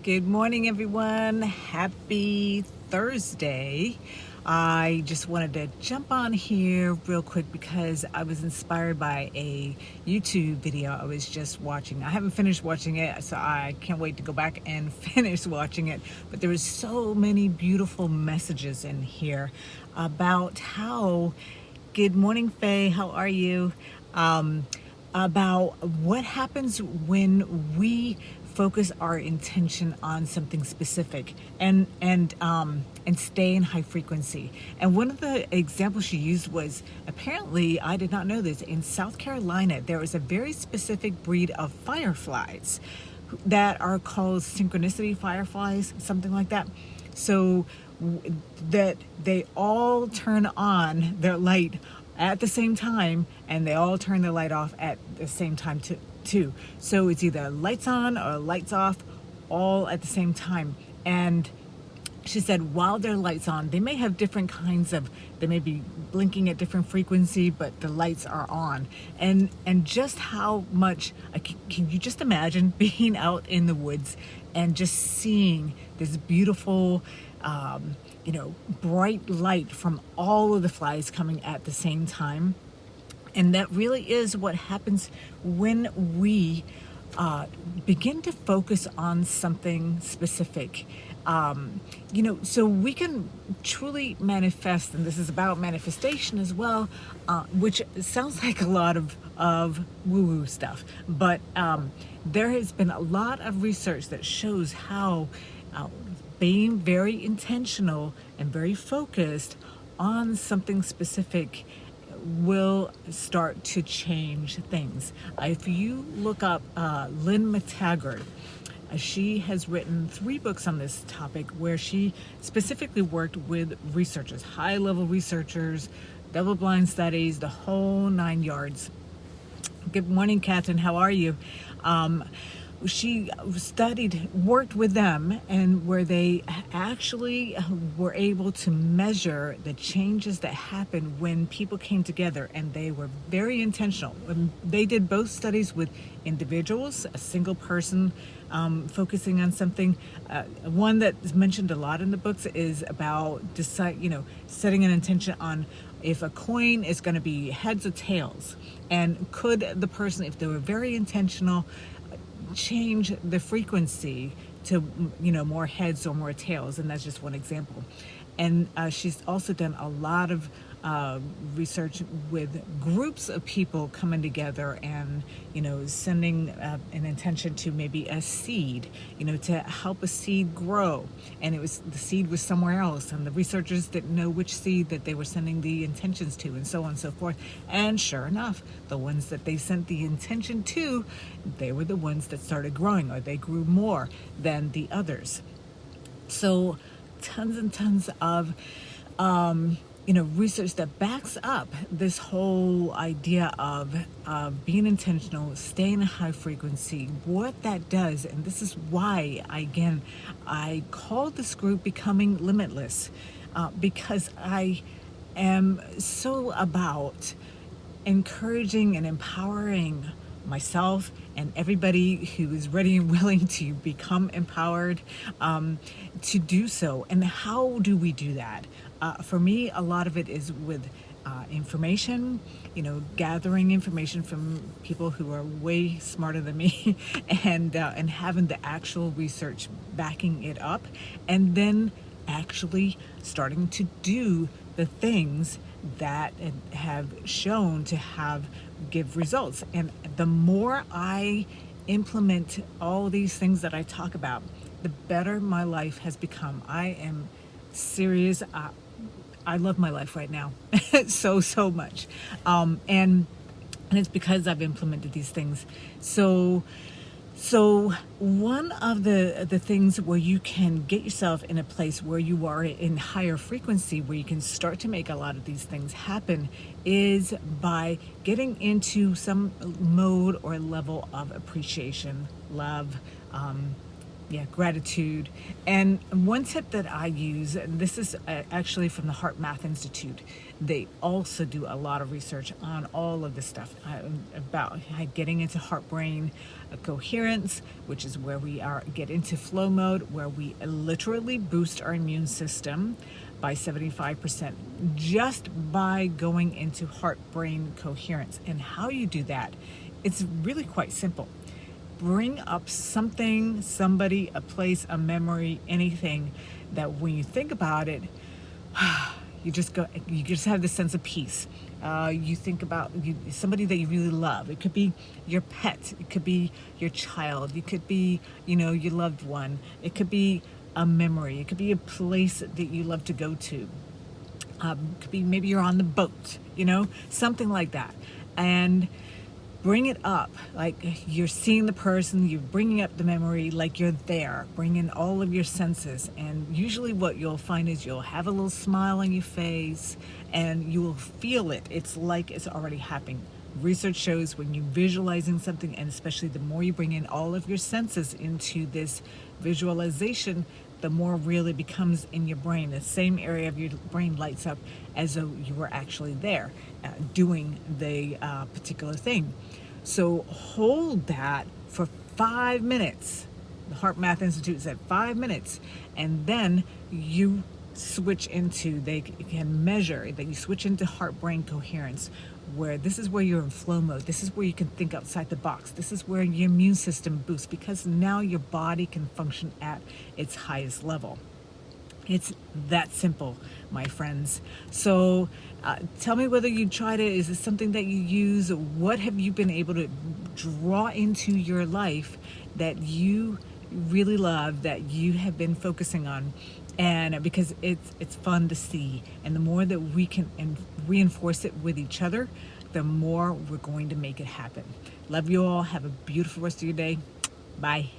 Good morning, everyone. Happy Thursday. I just wanted to jump on here real quick because I was inspired by a YouTube video I was just watching. I haven't finished watching it, so I can't wait to go back and finish watching it. But there was so many beautiful messages in here about how, good morning, Faye, how are you? About what happens when we focus our intention on something specific and stay in high frequency. And one of the examples she used was, apparently, I did not know this, in South Carolina there is a very specific breed of fireflies that are called synchronicity fireflies, something like that. So that they all turn on their light at the same time, and they all turn their light off at the same time too. So it's either lights on or lights off, all at the same time. And she said while their lights on, they may have different kinds of, they may be blinking at different frequency, but the lights are on. And just how much, can you just imagine being out in the woods and just seeing this beautiful, bright light from all of the flies coming at the same time? And that really is what happens when we begin to focus on something specific. So we can truly manifest, and this is about manifestation as well, which sounds like a lot of woo-woo stuff. But there has been a lot of research that shows how being very intentional and very focused on something specific will start to change things. If you look up Lynn McTaggart, she has written 3 books on this topic where she specifically worked with researchers, high-level researchers, double-blind studies, the whole 9 yards. Good morning, Catherine. How are you? She worked with them, and where they actually were able to measure the changes that happened when people came together, and they were very intentional. And they did both studies with individuals, a single person focusing on something. One that is mentioned a lot in the books is about setting an intention on if a coin is going to be heads or tails, and could the person, if they were very intentional, change the frequency to more heads or more tails. And that's just one example. And she's also done a lot of research with groups of people coming together and sending an intention to maybe a seed, to help a seed grow. And the seed was somewhere else, and the researchers didn't know which seed that they were sending the intentions to, and so on and so forth. And sure enough, the ones that they sent the intention to, they were the ones that started growing, or they grew more than the others. So tons and tons of research that backs up this whole idea of being intentional, staying in high frequency, what that does. And this is why, I called this group Becoming Limitless, because I am so about encouraging and empowering myself and everybody who is ready and willing to become empowered to do so. And how do we do that? For me, a lot of it is with information, gathering information from people who are way smarter than me and having the actual research backing it up, and then actually starting to do the things that have shown to give results. And the more I implement all these things that I talk about, the better my life has become. I am serious. I love my life right now so much. And it's because I've implemented these things. So one of the things where you can get yourself in a place where you are in higher frequency, where you can start to make a lot of these things happen, is by getting into some mode or level of appreciation, love, Yeah, gratitude. And one tip that I use, and this is actually from the Heart Math Institute, they also do a lot of research on all of this stuff about getting into heart brain coherence, which is where we get into flow mode, where we literally boost our immune system by 75% just by going into heart brain coherence. And how you do that, it's really quite simple. Bring up something, somebody, a place, a memory, anything that when you think about it, you just have this sense of peace. You think about somebody that you really love. It could be your pet, it could be your child, it could be, your loved one, it could be a memory, it could be a place that you love to go to. Could be maybe you're on the boat, something like that. And bring it up like you're seeing the person, you're bringing up the memory like you're there, bring in all of your senses. And usually what you'll find is you'll have a little smile on your face and you will feel it. It's like it's already happening. Research shows when you're visualizing something, and especially the more you bring in all of your senses into this visualization, the more real it becomes in your brain. The same area of your brain lights up as though you were actually there doing the particular thing. So hold that for 5 minutes. The Heart Math Institute said 5 minutes, and then you switch into, they can measure that you switch into heart brain coherence, where this is where you're in flow mode. This is where you can think outside the box. This is where your immune system boosts, because now your body can function at its highest level. It's that simple, my friends. So tell me whether you tried it. Is it something that you use? What have you been able to draw into your life that you really love, that you have been focusing on? And because it's fun to see, and the more that we can reinforce it with each other, the more we're going to make it happen. Love you all. Have a beautiful rest of your day. Bye.